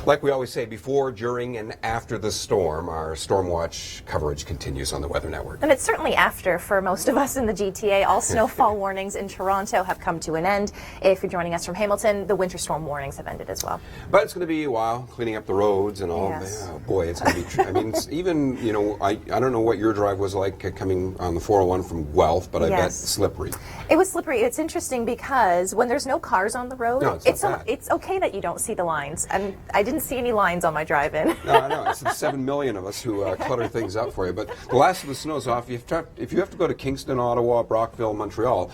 Like we always say, before, during, and after the storm, our Storm Watch coverage continues on the Weather Network. And it's certainly after for most of us in the GTA. All snowfall warnings in Toronto have come to an end. If you're joining us from Hamilton, the winter storm warnings have ended as well. But it's going to be a while cleaning up the roads and all. Yes. Oh boy, it's going to be. I mean, it's even, you know, I don't know what your drive was like coming on the 401 from Guelph, but I bet slippery. It was slippery. It's interesting because when there's no cars on the road, it's okay that you don't see the lines. And I didn't see any lines on my drive-in. No, I know. It's the 7 million of us who clutter things up for you. But the last of the snow's off. If you have to go to Kingston, Ottawa, Brockville, Montreal,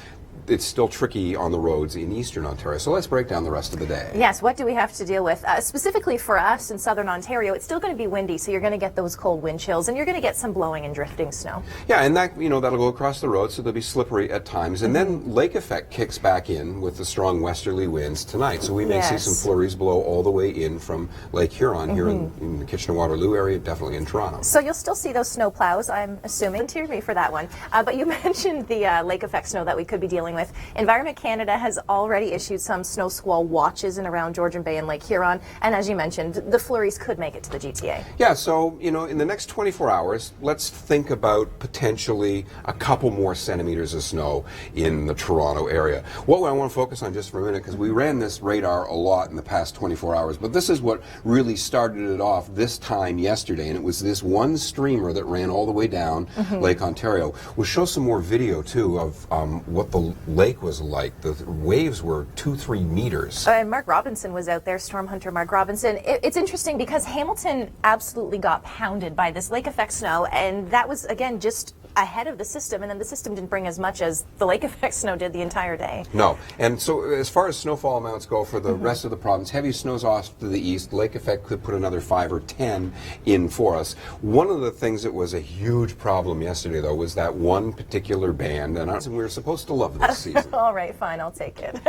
it's still tricky on the roads in eastern Ontario. So let's break down the rest of the day. Yes, what do we have to deal with? Specifically for us in southern Ontario, it's still going to be windy, so you're going to get those cold wind chills, and you're going to get some blowing and drifting snow. Yeah, and that, you know, that'll go across the road, so they'll be slippery at times. And then lake effect kicks back in with the strong westerly winds tonight. So we may see some flurries blow all the way in from Lake Huron here in the Kitchener-Waterloo area, definitely in Toronto. So you'll still see those snow plows, I'm assuming. Volunteer me for that one. But you mentioned the lake effect snow that we could be dealing with. Environment Canada has already issued some snow squall watches in around Georgian Bay and Lake Huron, and as you mentioned, the flurries could make it to the GTA. Yeah, so, you know, in the next 24 hours, let's think about potentially a couple more centimeters of snow in the Toronto area. What I want to focus on just for a minute, because we ran this radar a lot in the past 24 hours, but this is what really started it off this time yesterday, and it was this one streamer that ran all the way down Lake Ontario. We'll show some more video, too, of what the lake was like. The waves were 2-3 meters. And Mark Robinson was out there, storm hunter Mark Robinson. It's interesting because Hamilton absolutely got pounded by this lake effect snow, and that was, again, just ahead of the system, and then the system didn't bring as much as the lake effect snow did the entire day. No, and so as far as snowfall amounts go for the rest of the province, heavy snow's off to the east. Lake effect could put another 5 or 10 in for us. One of the things that was a huge problem yesterday, though, was that one particular band, and we were supposed to love this season. All right, fine, I'll take it.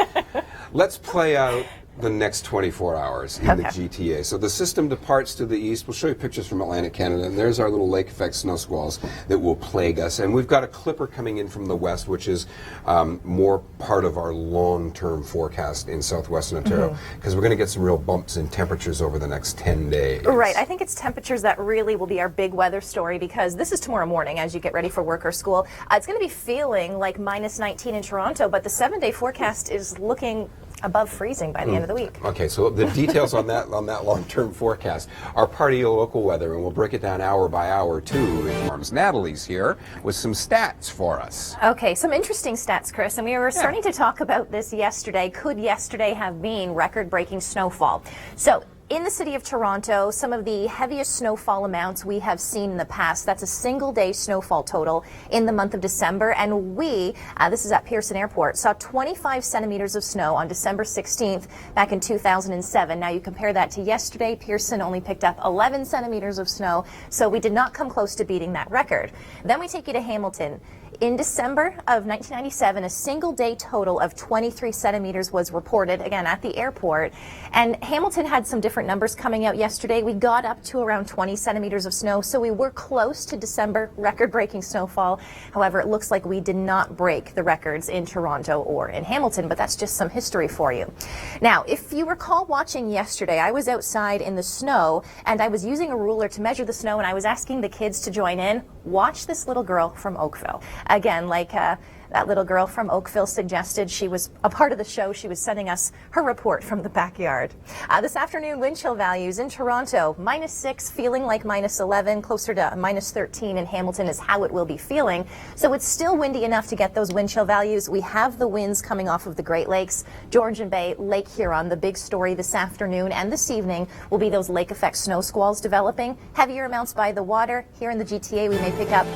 Let's play out the next 24 hours in the GTA. So the system departs to the east. We'll show you pictures from Atlantic Canada, and there's our little lake effect snow squalls that will plague us. And we've got a clipper coming in from the west, which is more part of our long-term forecast in southwestern Ontario, because we're going to get some real bumps in temperatures over the next 10 days. Right. I think it's temperatures that really will be our big weather story, because this is tomorrow morning as you get ready for work or school. It's going to be feeling like minus 19 in Toronto, but the 7-day forecast is looking above freezing by the end of the week. Okay, so the details on that long-term forecast are part of your local weather, and we'll break it down hour by hour too. Natalie's here with some stats for us. Okay, some interesting stats, Chris, and we were starting to talk about this yesterday. Could yesterday have been record-breaking snowfall? So in the city of Toronto, some of the heaviest snowfall amounts we have seen in the past. That's a single-day snowfall total in the month of December. And we, this is at Pearson Airport, saw 25 centimeters of snow on December 16th back in 2007. Now you compare that to yesterday, Pearson only picked up 11 centimeters of snow, so we did not come close to beating that record. Then we take you to Hamilton. In December of 1997, a single day total of 23 centimeters was reported, again, at the airport. And Hamilton had some different numbers coming out yesterday. We got up to around 20 centimeters of snow, so we were close to December record-breaking snowfall. However, it looks like we did not break the records in Toronto or in Hamilton, but that's just some history for you. Now, if you recall watching yesterday, I was outside in the snow, and I was using a ruler to measure the snow, and I was asking the kids to join in. Watch this little girl from Oakville. Again, like that little girl from Oakville suggested, she was a part of the show. She was sending us her report from the backyard. This afternoon, wind chill values in Toronto, -6, feeling like -11, closer to -13 in Hamilton is how it will be feeling. So it's still windy enough to get those wind chill values. We have the winds coming off of the Great Lakes, Georgian Bay, Lake Huron. The big story this afternoon and this evening will be those lake effect snow squalls developing. Heavier amounts by the water. Here in the GTA, we may pick up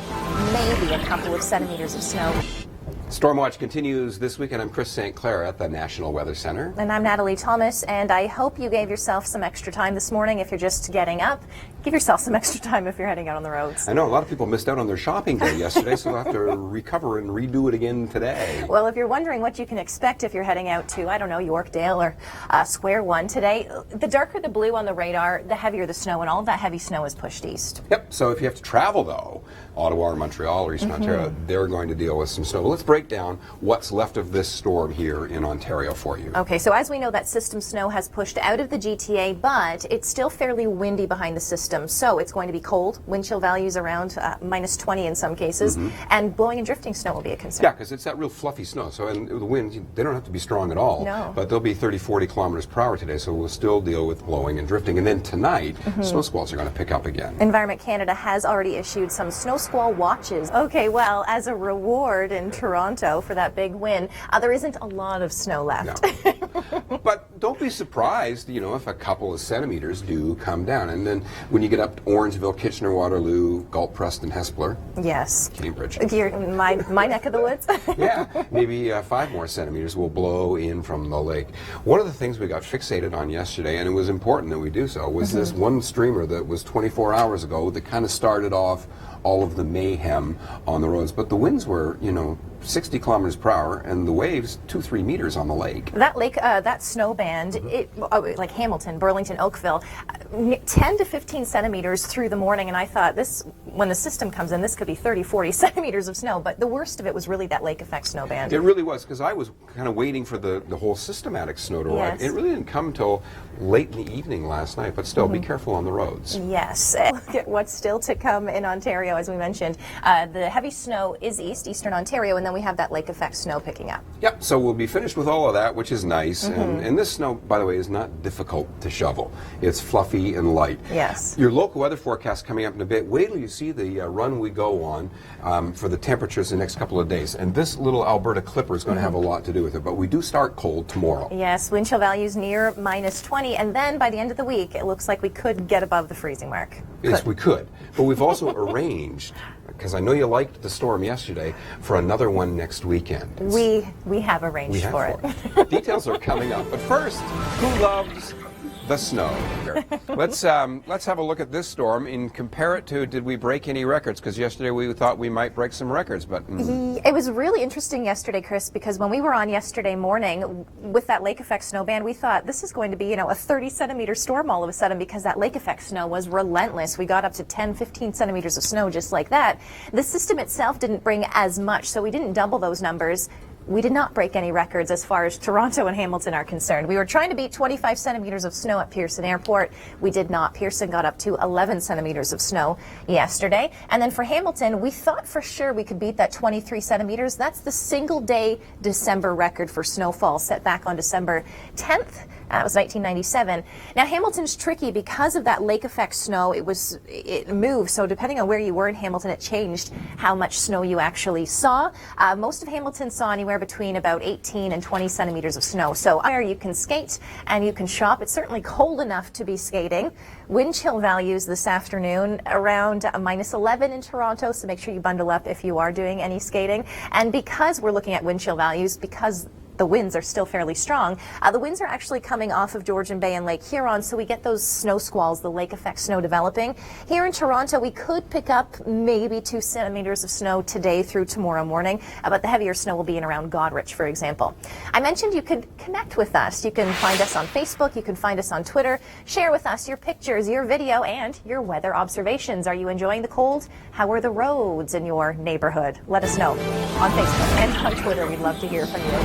maybe a couple of centimeters of snow. Stormwatch continues this week, and I'm Chris St. Clair at the National Weather Center. And I'm Natalie Thomas, and I hope you gave yourself some extra time this morning if you're just getting up. Give yourself some extra time if you're heading out on the roads. I know a lot of people missed out on their shopping day yesterday, so we'll have to recover and redo it again today. Well, if you're wondering what you can expect if you're heading out to, I don't know, Yorkdale or Square One today, the darker the blue on the radar, the heavier the snow, and all of that heavy snow is pushed east. Yep, so if you have to travel, though, Ottawa or Montreal or Eastern Ontario, they're going to deal with some snow. But let's break down what's left of this storm here in Ontario for you. Okay, so as we know, that system snow has pushed out of the GTA, but it's still fairly windy behind the system, so it's going to be cold. Wind chill values around minus 20 in some cases, and blowing and drifting snow will be a concern. Yeah, because it's that real fluffy snow. So and the winds, they don't have to be strong at all. No. But they'll be 30, 40 kilometers per hour today, so we'll still deal with blowing and drifting. And then tonight, snow squalls are going to pick up again. Environment Canada has already issued some snow squall watches. Okay, well, as a reward in Toronto for that big win, there isn't a lot of snow left. No. But don't be surprised, if a couple of centimeters do come down. And then when you get up to Orangeville, Kitchener, Waterloo, Galt, Preston, Hespeler, Yes. Cambridge. My neck of the woods. Yeah, maybe 5 more centimeters will blow in from the lake. One of the things we got fixated on yesterday, and it was important that we do so, was this one streamer that was 24 hours ago that kind of started off all of the mayhem on the roads. But the winds were, 60 kilometers per hour, and the waves 2-3 meters on the lake. That lake, that snow band, like Hamilton, Burlington, Oakville, 10 to 15 centimeters through the morning, and I thought when the system comes in, this could be 30, 40 centimeters of snow, but the worst of it was really that lake effect snow band. It really was, because I was kind of waiting for the whole systematic snow to arrive. Yes. It really didn't come until late in the evening last night, but still, be careful on the roads. Yes. Look at what's still to come in Ontario, as we mentioned. The heavy snow is eastern Ontario, and then we have that lake effect snow picking up. Yep, so we'll be finished with all of that, which is nice. And this snow, by the way, is not difficult to shovel. It's fluffy and light. Yes. Your local weather forecast coming up in a bit. Wait till you see the run we go on for the temperatures the next couple of days. And this little Alberta clipper is going to have a lot to do with it. But we do start cold tomorrow. Yes, wind chill values near minus 20, and then by the end of the week, it looks like we could get above the freezing mark. Yes, we could. But we've also arranged, because I know you liked the storm yesterday, for another one next weekend. We have arranged for it. Details are coming up. But first, who loves the snow? Let's have a look at this storm and compare it to, did we break any records? Because yesterday we thought we might break some records, but... It was really interesting yesterday, Chris, because when we were on yesterday morning with that lake effect snow band, we thought this is going to be, a 30-centimeter storm all of a sudden, because that lake effect snow was relentless. We got up to 10, 15 centimeters of snow just like that. The system itself didn't bring as much, so we didn't double those numbers. We did not break any records as far as Toronto and Hamilton are concerned. We were trying to beat 25 centimeters of snow at Pearson Airport. We did not. Pearson got up to 11 centimeters of snow yesterday. And then for Hamilton, we thought for sure we could beat that 23 centimeters. That's the single-day December record for snowfall set back on December 10th. That was 1997. Now, Hamilton's tricky because of that lake effect snow. It moved, so depending on where you were in Hamilton, it changed how much snow you actually saw. Most of Hamilton saw anywhere between about 18 and 20 centimeters of snow. So there you can skate and you can shop. It's certainly cold enough to be skating. Wind chill values this afternoon around minus 11 in Toronto, so make sure you bundle up if you are doing any skating. And because we're looking at wind chill values, because the winds are still fairly strong. The winds are actually coming off of Georgian Bay and Lake Huron, so we get those snow squalls, the lake effect snow developing. Here in Toronto, we could pick up maybe 2 centimeters of snow today through tomorrow morning, but the heavier snow will be in around Goderich, for example. I mentioned you could connect with us. You can find us on Facebook, you can find us on Twitter. Share with us your pictures, your video, and your weather observations. Are you enjoying the cold? How are the roads in your neighborhood? Let us know on Facebook and on Twitter. We'd love to hear from you.